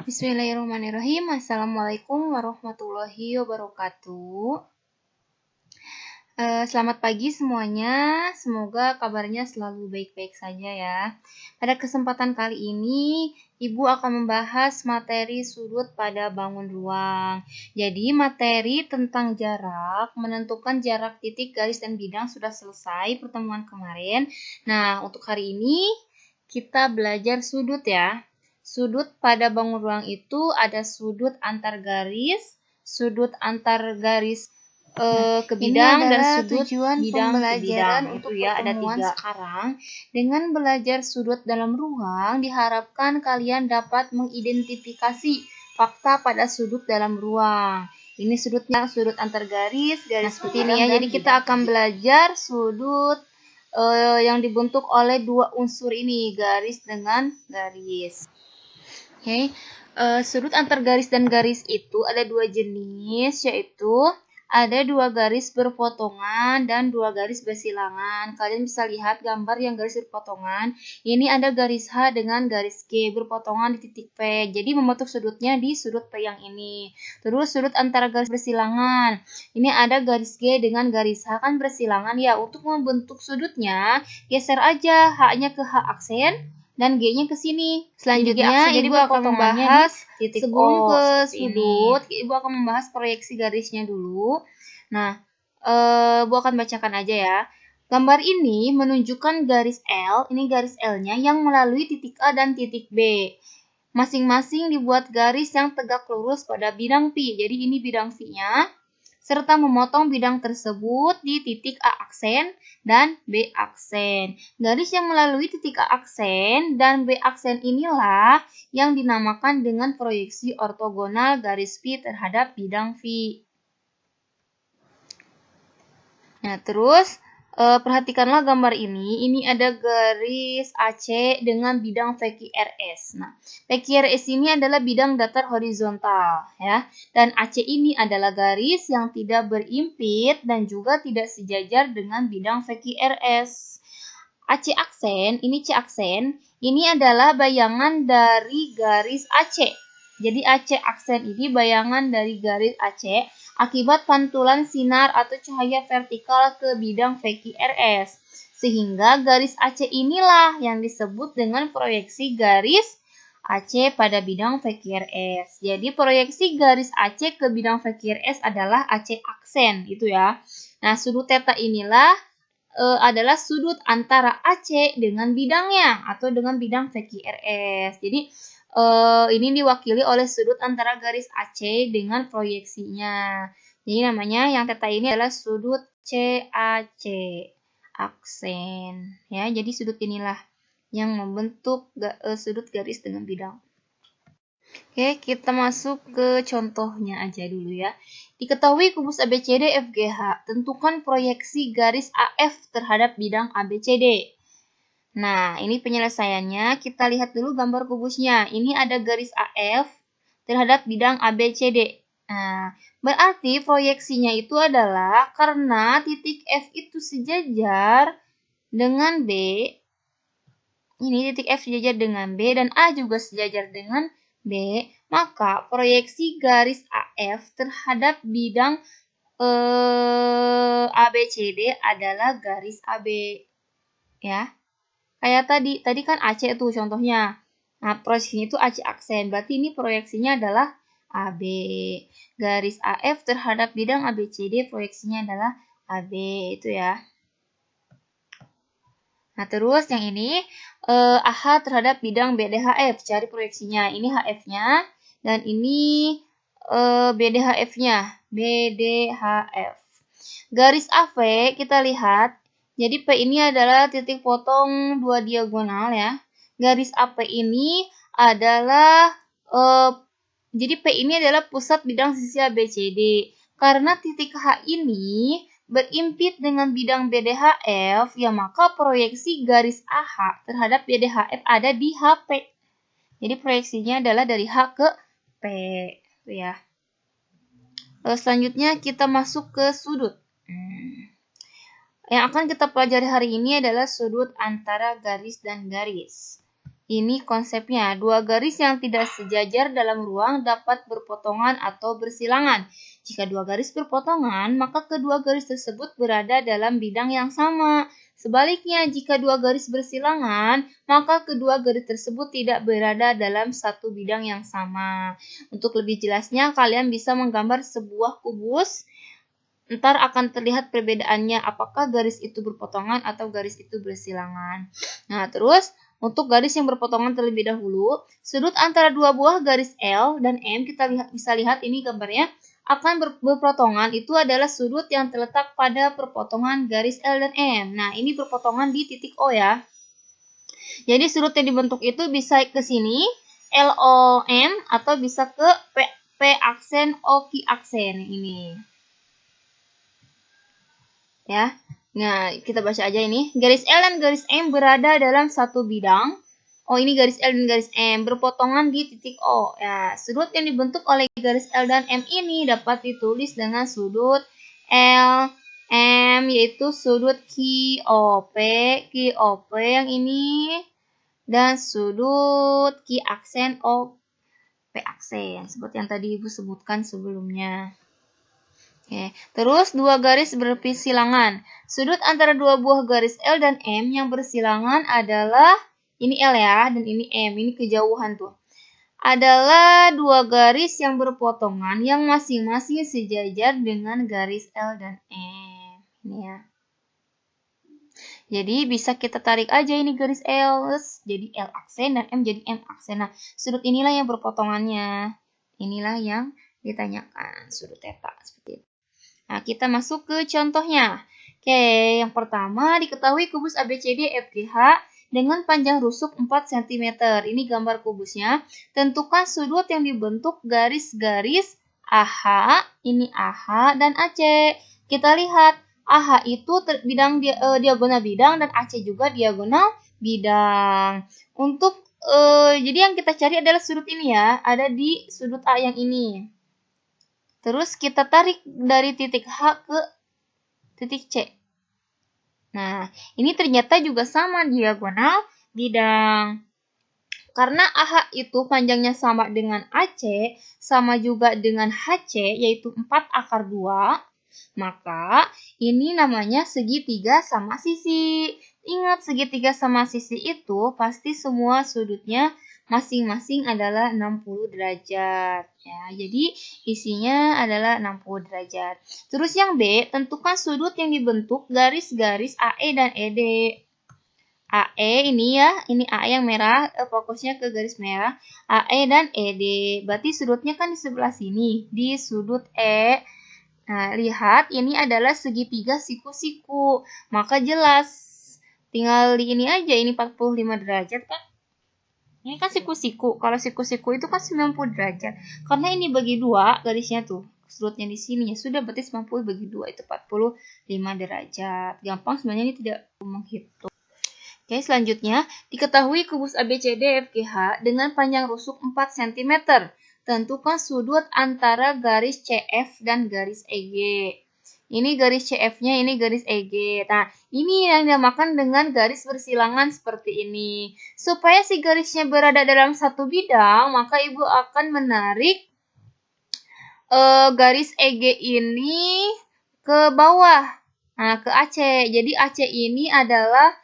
Bismillahirrahmanirrahim. Assalamualaikum warahmatullahi wabarakatuh. Selamat pagi semuanya. Semoga kabarnya selalu baik-baik saja ya. Pada kesempatan kali ini, Ibu akan membahas materi sudut pada bangun ruang. Jadi materi tentang jarak, menentukan jarak titik, garis, dan bidang sudah selesai pertemuan kemarin. Nah, untuk hari ini kita belajar sudut ya. Sudut pada bangun ruang itu ada sudut antar garis, sudut antar garis ke bidang dan sudut tujuan bidang ke pembelajaran bidang. untuk Itu ya ada pertemuan 3. Sekarang dengan belajar sudut dalam ruang diharapkan kalian dapat mengidentifikasi fakta pada sudut dalam ruang. Ini sudutnya sudut antar garis, garis seperti ini ya. Jadi kita akan belajar sudut yang dibentuk oleh 2 unsur ini, garis dengan garis. Oke, sudut antar garis dan garis itu ada 2 jenis, yaitu ada 2 garis berpotongan dan 2 garis bersilangan. Kalian bisa lihat gambar yang garis berpotongan. Ini ada garis H dengan garis G berpotongan di titik P. Jadi membentuk sudutnya di sudut P yang ini. Terus sudut antara garis bersilangan. Ini ada garis G dengan garis H kan bersilangan ya. Untuk membentuk sudutnya, geser aja H-nya ke H aksen dan G-nya ke sini. Selanjutnya, Ibu akan membahas titik sebelum ke sudut, Ibu akan membahas proyeksi garisnya dulu. Nah, Ibu akan bacakan aja ya. Gambar ini menunjukkan garis L, ini garis L-nya yang melalui titik A dan titik B. Masing-masing dibuat garis yang tegak lurus pada bidang P. Jadi ini bidang P-nya, serta memotong bidang tersebut di titik A aksen dan B aksen. Garis yang melalui titik A aksen dan B aksen inilah yang dinamakan dengan proyeksi ortogonal garis P terhadap bidang V. Nah, terus perhatikanlah gambar ini. Ini ada garis AC dengan bidang VQRS. Nah, VQRS ini adalah bidang datar horizontal ya. Dan AC ini adalah garis yang tidak berimpit dan juga tidak sejajar dengan bidang VQRS. AC aksen, ini C aksen, ini adalah bayangan dari garis AC. Jadi AC aksen ini bayangan dari garis AC akibat pantulan sinar atau cahaya vertikal ke bidang VQRS. Sehingga garis AC inilah yang disebut dengan proyeksi garis AC pada bidang VQRS. Jadi proyeksi garis AC ke bidang VQRS adalah AC aksen, itu ya. Nah, sudut theta inilah adalah sudut antara AC dengan bidangnya atau dengan bidang VQRS. Jadi ini diwakili oleh sudut antara garis AC dengan proyeksinya. Jadi namanya yang theta ini adalah sudut CAC aksen ya. Jadi sudut inilah yang membentuk sudut garis dengan bidang. Oke, kita masuk ke contohnya aja dulu ya. Diketahui kubus ABCD FGH, tentukan proyeksi garis AF terhadap bidang ABCD. Nah, ini penyelesaiannya. Kita lihat dulu gambar kubusnya. Ini ada garis AF terhadap bidang ABCD. Nah, berarti proyeksinya itu adalah karena titik F itu sejajar dengan B. Ini titik F sejajar dengan B dan A juga sejajar dengan B. Maka proyeksi garis AF terhadap bidang ABCD adalah garis AB. Ya. Kayak tadi kan AC tuh contohnya. Nah, proyeksinya itu AC aksen. Berarti ini proyeksinya adalah AB. Garis AF terhadap bidang ABCD proyeksinya adalah AB. Itu ya. Nah, terus yang ini AH terhadap bidang BDHF. Cari proyeksinya. Ini HF-nya. Dan ini BDHF-nya. BDHF. Garis AV kita lihat. Jadi P ini adalah titik potong 2 diagonal ya. Garis AP ini adalah jadi P ini adalah pusat bidang sisi ABCD. Karena titik H ini berimpit dengan bidang BDHF, ya maka proyeksi garis AH terhadap BDHF ada di HP. Jadi proyeksinya adalah dari H ke P, ya. Selanjutnya kita masuk ke sudut. Yang akan kita pelajari hari ini adalah sudut antara garis dan garis. Ini konsepnya. Dua garis yang tidak sejajar dalam ruang dapat berpotongan atau bersilangan. Jika dua garis berpotongan, maka kedua garis tersebut berada dalam bidang yang sama. Sebaliknya, jika dua garis bersilangan, maka kedua garis tersebut tidak berada dalam satu bidang yang sama. Untuk lebih jelasnya, kalian bisa menggambar sebuah kubus. Ntar akan terlihat perbedaannya, apakah garis itu berpotongan atau garis itu bersilangan. Nah, terus untuk garis yang berpotongan terlebih dahulu, sudut antara dua buah garis L dan M, kita bisa lihat ini gambarnya, akan berpotongan itu adalah sudut yang terletak pada perpotongan garis L dan M. Nah, ini berpotongan di titik O ya. Jadi sudut yang dibentuk itu bisa ke sini, LOM, atau bisa ke P aksen, O Q aksen ini. Ya. Nah, kita baca aja ini. Garis L dan garis M berada dalam satu bidang. Oh, ini garis L dan garis M berpotongan di titik O. Ya, sudut yang dibentuk oleh garis L dan M ini dapat ditulis dengan sudut L, M, yaitu sudut QOP yang ini, dan sudut Q aksen O, P aksen, seperti yang tadi Ibu sebutkan sebelumnya. Oke, terus dua garis bersilangan. Sudut antara dua buah garis L dan M yang bersilangan adalah, ini L ya, dan ini M, ini kejauhan tuh. Adalah dua garis yang berpotongan yang masing-masing sejajar dengan garis L dan M. Ini ya. Jadi bisa kita tarik aja ini garis L, jadi L aksen dan M jadi M aksen. Nah, sudut inilah yang berpotongannya. Inilah yang ditanyakan, sudut theta seperti itu. Nah, kita masuk ke contohnya. Oke, yang pertama diketahui kubus ABCD FGH dengan panjang rusuk 4 cm. Ini gambar kubusnya. Tentukan sudut yang dibentuk garis-garis AH, ini AH dan AC. Kita lihat AH itu diagonal bidang dan AC juga diagonal bidang. Untuk jadi yang kita cari adalah sudut ini ya, ada di sudut A yang ini. Terus kita tarik dari titik H ke titik C. Nah, ini ternyata juga sama diagonal bidang. Karena AH itu panjangnya sama dengan AC, sama juga dengan HC, yaitu 4 akar 2, maka ini namanya segitiga sama sisi. Ingat, segitiga sama sisi itu pasti semua sudutnya masing-masing adalah 60 derajat. Ya, jadi isinya adalah 60 derajat. Terus yang B, tentukan sudut yang dibentuk garis-garis AE dan ED. AE ini ya, ini AE yang merah, fokusnya ke garis merah. AE dan ED, berarti sudutnya kan di sebelah sini, di sudut E. Nah, lihat ini adalah segitiga siku-siku. Maka jelas, tinggal di ini aja, ini 45 derajat kan. Ini kan siku-siku. Kalau siku-siku itu kan 90 derajat. Karena ini bagi dua garisnya tuh. Sudutnya di sini ya. Sudah berarti 90 bagi 2 itu 45 derajat. Gampang sebenarnya, ini tidak menghitung. Oke, selanjutnya diketahui kubus ABCD FGH dengan panjang rusuk 4 cm. Tentukan sudut antara garis CF dan garis EG. Ini garis CF-nya, ini garis EG. Nah, ini yang dinamakan dengan garis bersilangan seperti ini. Supaya si garisnya berada dalam satu bidang, maka Ibu akan menarik garis EG ini ke bawah. Nah, ke AC. Jadi AC ini adalah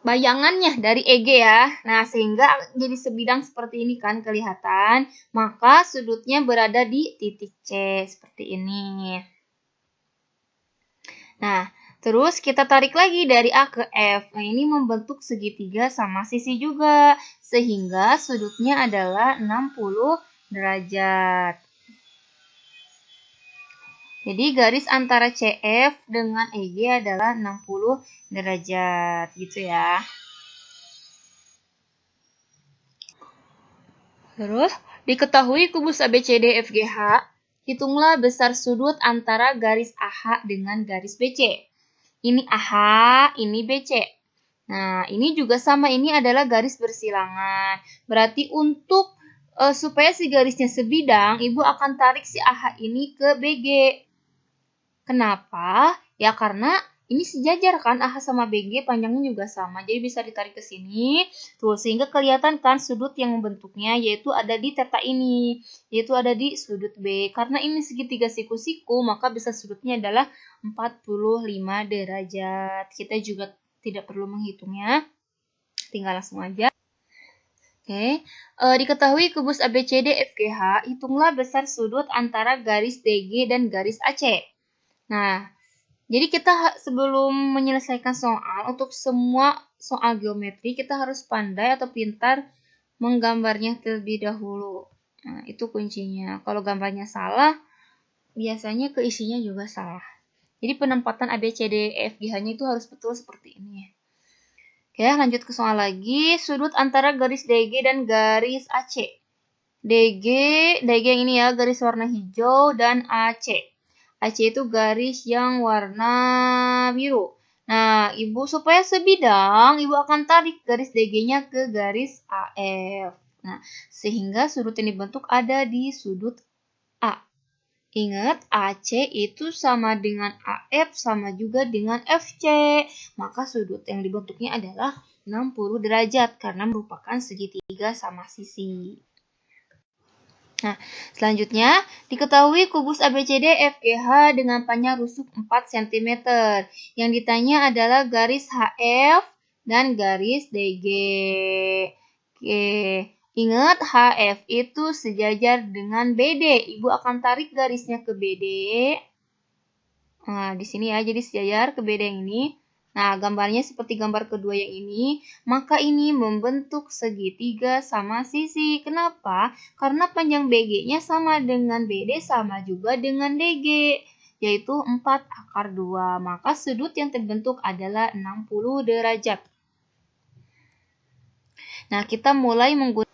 bayangannya dari EG ya. Nah, sehingga jadi sebidang seperti ini kan kelihatan. Maka sudutnya berada di titik C seperti ini. Nah, terus kita tarik lagi dari A ke F. Nah, ini membentuk segitiga sama sisi juga. Sehingga sudutnya adalah 60 derajat. Jadi garis antara CF dengan EG adalah 60 derajat gitu ya. Terus diketahui kubus ABCD FGH, hitunglah besar sudut antara garis AH dengan garis BC. Ini AH, ini BC. Nah, ini juga sama, ini adalah garis bersilangan. Berarti untuk supaya si garisnya sebidang, Ibu akan tarik si AH ini ke BG. Kenapa? Ya karena ini sejajar kan, AH sama BG panjangnya juga sama. Jadi bisa ditarik ke sini. Tuh, sehingga kelihatan kan sudut yang membentuknya yaitu ada di theta ini, yaitu ada di sudut B. Karena ini segitiga siku-siku, maka bisa sudutnya adalah 45 derajat. Kita juga tidak perlu menghitungnya. Tinggal langsung aja. Oke, diketahui kubus ABCD FGH, hitunglah besar sudut antara garis DG dan garis AC. Nah, jadi kita sebelum menyelesaikan soal, untuk semua soal geometri, kita harus pandai atau pintar menggambarnya terlebih dahulu. Nah, itu kuncinya. Kalau gambarnya salah, biasanya keisinya juga salah. Jadi penempatan ABCD FGH-nya itu harus betul seperti ini. Oke, lanjut ke soal lagi. Sudut antara garis DG dan garis AC. DG yang ini ya, garis warna hijau, dan AC. AC itu garis yang warna biru. Nah, Ibu supaya sebidang, Ibu akan tarik garis DG-nya ke garis AF. Nah, sehingga sudut yang dibentuk ada di sudut A. Ingat, AC itu sama dengan AF sama juga dengan FC. Maka sudut yang dibentuknya adalah 60 derajat karena merupakan segitiga sama sisi. Nah, selanjutnya diketahui kubus ABCD FGH dengan panjang rusuk 4 cm. Yang ditanya adalah garis HF dan garis DG. Oke. Ingat, HF itu sejajar dengan BD. Ibu akan tarik garisnya ke BD. Nah, di sini ya, jadi sejajar ke BD yang ini. Nah, gambarnya seperti gambar kedua yang ini. Maka ini membentuk segitiga sama sisi. Kenapa? Karena panjang BG-nya sama dengan BD sama juga dengan DG. Yaitu 4/2. Maka sudut yang terbentuk adalah 60 derajat. Nah, kita mulai menggunakan.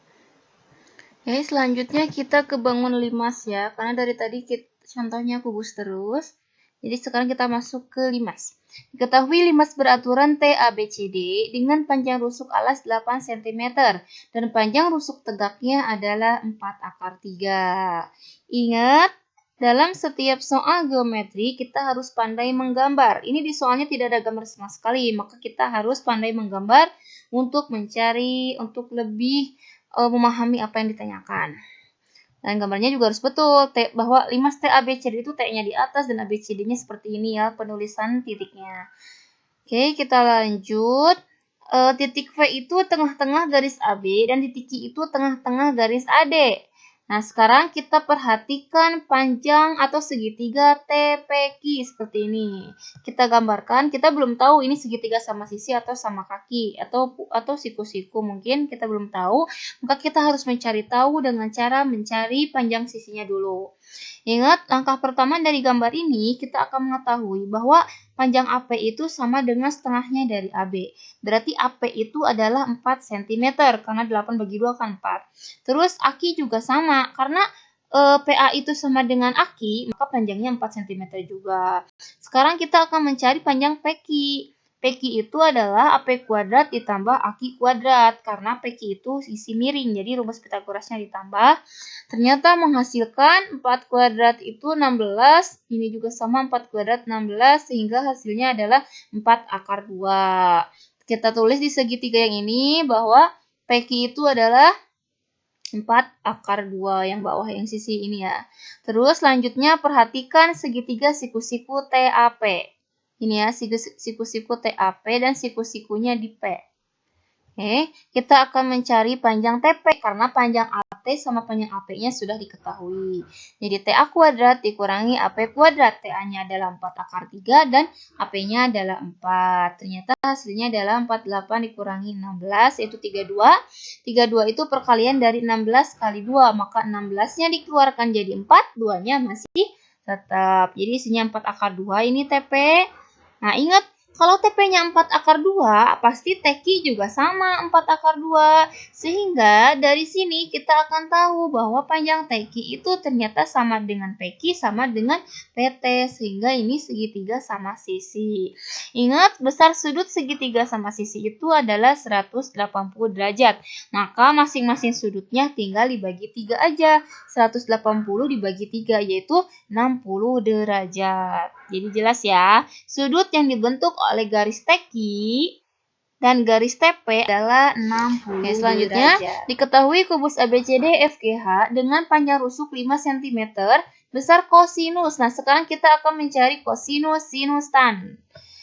Oke, selanjutnya kita ke bangun limas ya, karena dari tadi contohnya kubus terus. Jadi sekarang kita masuk ke limas. Diketahui limas beraturan TABCD dengan panjang rusuk alas 8 cm dan panjang rusuk tegaknya adalah 4/3. Ingat, dalam setiap soal geometri kita harus pandai menggambar. Ini di soalnya tidak ada gambar sama sekali, maka kita harus pandai menggambar untuk mencari, untuk lebih memahami apa yang ditanyakan. Dan gambarnya juga harus betul, bahwa limas TABCD itu T-nya di atas dan ABCD-nya seperti ini ya, penulisan titiknya. Oke, kita lanjut. Titik V itu tengah-tengah garis AB dan titik Q itu tengah-tengah garis AD. Nah, sekarang kita perhatikan panjang atau segitiga TPQ seperti ini. Kita gambarkan, kita belum tahu ini segitiga sama sisi atau sama kaki atau siku-siku, mungkin kita belum tahu. Maka kita harus mencari tahu dengan cara mencari panjang sisinya dulu. Ingat, langkah pertama dari gambar ini kita akan mengetahui bahwa panjang AP itu sama dengan setengahnya dari AB. Berarti AP itu adalah 4 cm karena 8 bagi 2 kan 4. Terus AQ juga sama karena PA itu sama dengan AQ, maka panjangnya 4 cm juga. Sekarang kita akan mencari panjang PQ. PQ itu adalah AP kuadrat ditambah AQ kuadrat karena PQ itu sisi miring. Jadi rumus Pitagorasnya ditambah. Ternyata menghasilkan 4 kuadrat itu 16. Ini juga sama 4 kuadrat 16 sehingga hasilnya adalah 4/2. Kita tulis di segitiga yang ini bahwa PQ itu adalah 4/2 yang bawah yang sisi ini ya. Terus selanjutnya perhatikan segitiga siku-siku TAP. Ini ya, siku-siku TAP dan siku-sikunya di P. Oke, kita akan mencari panjang TP karena panjang AT sama panjang AP-nya sudah diketahui. Jadi TA kuadrat dikurangi AP kuadrat. TA-nya adalah 4/3 dan AP-nya adalah 4. Ternyata hasilnya adalah 48 dikurangi 16 yaitu 32. 32 itu perkalian dari 16 kali 2. Maka 16-nya dikeluarkan jadi 4, 2-nya masih tetap. Jadi isinya 4/2 ini TP. Nah, ingat, kalau TP-nya 4/2, pasti TQ juga sama 4/2. Sehingga dari sini kita akan tahu bahwa panjang TQ itu ternyata sama dengan PQ sama dengan PT. Sehingga ini segitiga sama sisi. Ingat, besar sudut segitiga sama sisi itu adalah 180 derajat. Maka masing-masing sudutnya tinggal dibagi 3 aja. 180 dibagi 3 yaitu 60 derajat. Jadi jelas ya, sudut yang dibentuk oleh garis teki dan garis TP adalah 60 derajat. Selanjutnya, diketahui kubus ABCD FGH dengan panjang rusuk 5 cm, besar kosinus. Nah, sekarang kita akan mencari kosinus, sinus, tan.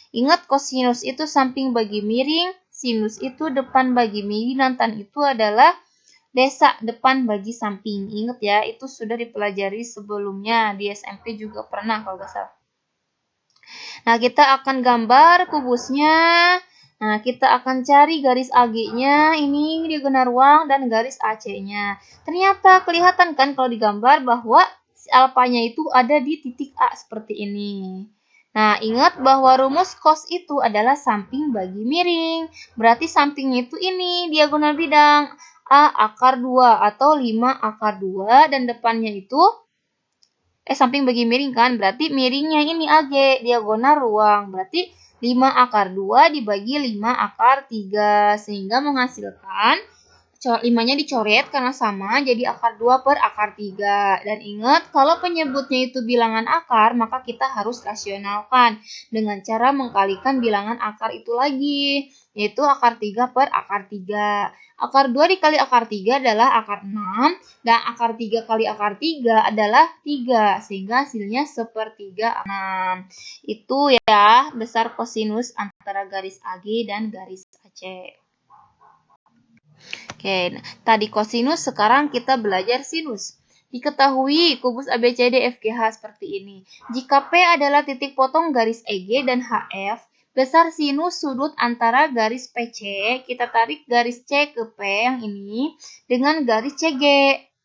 Ingat, kosinus itu samping bagi miring, sinus itu depan bagi miring, dan tan itu adalah desak depan bagi samping. Ingat ya, itu sudah dipelajari sebelumnya. Di SMP juga pernah kalau nggak salah. Nah, kita akan gambar kubusnya. Nah, kita akan cari garis AG-nya, ini diagonal ruang, dan garis AC-nya. Ternyata kelihatan kan kalau digambar bahwa alfanya itu ada di titik A seperti ini. Nah, ingat bahwa rumus cos itu adalah samping bagi miring. Berarti sampingnya itu ini, diagonal bidang. A akar 2 atau 5 akar 2, dan depannya itu samping bagi miring kan, berarti miringnya ini AG, diagonal ruang, berarti 5 akar 2 dibagi 5 akar 3, sehingga menghasilkan 5-nya dicoret karena sama, jadi akar 2 per akar 3. Dan ingat, kalau penyebutnya itu bilangan akar, maka kita harus rasionalkan dengan cara mengkalikan bilangan akar itu lagi, yaitu akar 3 per akar 3. Akar 2 dikali akar 3 adalah akar 6, dan akar 3 kali akar 3 adalah 3, sehingga hasilnya sepertiga 6. Itu ya, besar kosinus antara garis AG dan garis AC. Oke, nah, tadi kosinus, sekarang kita belajar sinus. Diketahui kubus ABCD FGH seperti ini. Jika P adalah titik potong garis EG dan HF, besar sinus sudut antara garis PC, kita tarik garis C ke P yang ini, dengan garis CG.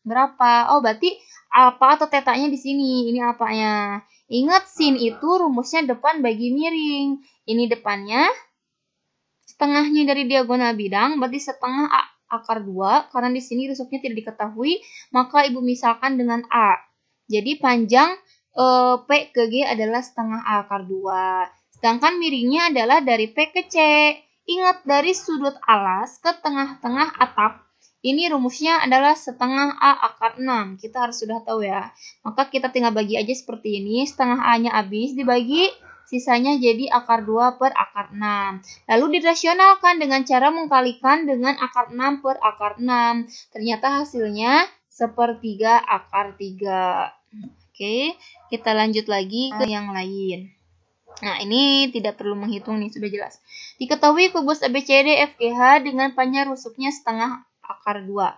Berapa? Oh, berarti alfa atau tetanya di sini. Ini alfanya. Ingat, sin itu rumusnya depan bagi miring. Ini depannya, setengahnya dari diagonal bidang, berarti setengah akar 2, karena di sini rusuknya tidak diketahui, maka Ibu misalkan dengan A. Jadi panjang P ke G adalah setengah A akar 2. Sedangkan miringnya adalah dari P ke C. Ingat, dari sudut alas ke tengah-tengah atap, ini rumusnya adalah setengah A akar 6. Kita harus sudah tahu ya. Maka kita tinggal bagi aja seperti ini, setengah A-nya habis dibagi, sisanya jadi akar 2 per akar 6. Lalu dirasionalkan dengan cara mengkalikan dengan akar 6 per akar 6. Ternyata hasilnya sepertiga akar 3. Oke, kita lanjut lagi ke yang lain. Nah, ini tidak perlu menghitung nih, sudah jelas. Diketahui kubus ABCD FGH dengan panjang rusuknya setengah akar 2.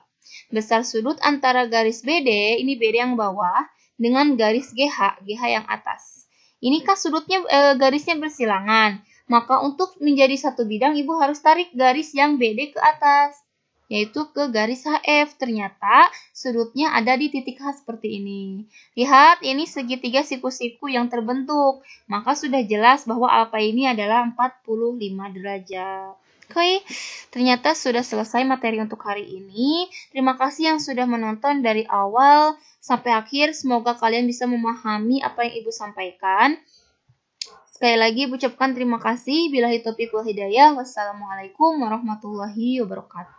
Besar sudut antara garis BD, ini BD yang bawah, dengan garis GH yang atas. Ini kan sudutnya garisnya bersilangan. Maka untuk menjadi satu bidang, Ibu harus tarik garis yang BD ke atas, yaitu ke garis HF. Ternyata sudutnya ada di titik H seperti ini. Lihat, ini segitiga siku-siku yang terbentuk. Maka sudah jelas bahwa alfa ini adalah 45 derajat. Oke, ternyata sudah selesai materi untuk hari ini. Terima kasih yang sudah menonton dari awal sampai akhir. Semoga kalian bisa memahami apa yang Ibu sampaikan. Sekali lagi Ibu ucapkan terima kasih. Billahi taufiq wal hidayah. Wassalamualaikum warahmatullahi wabarakatuh.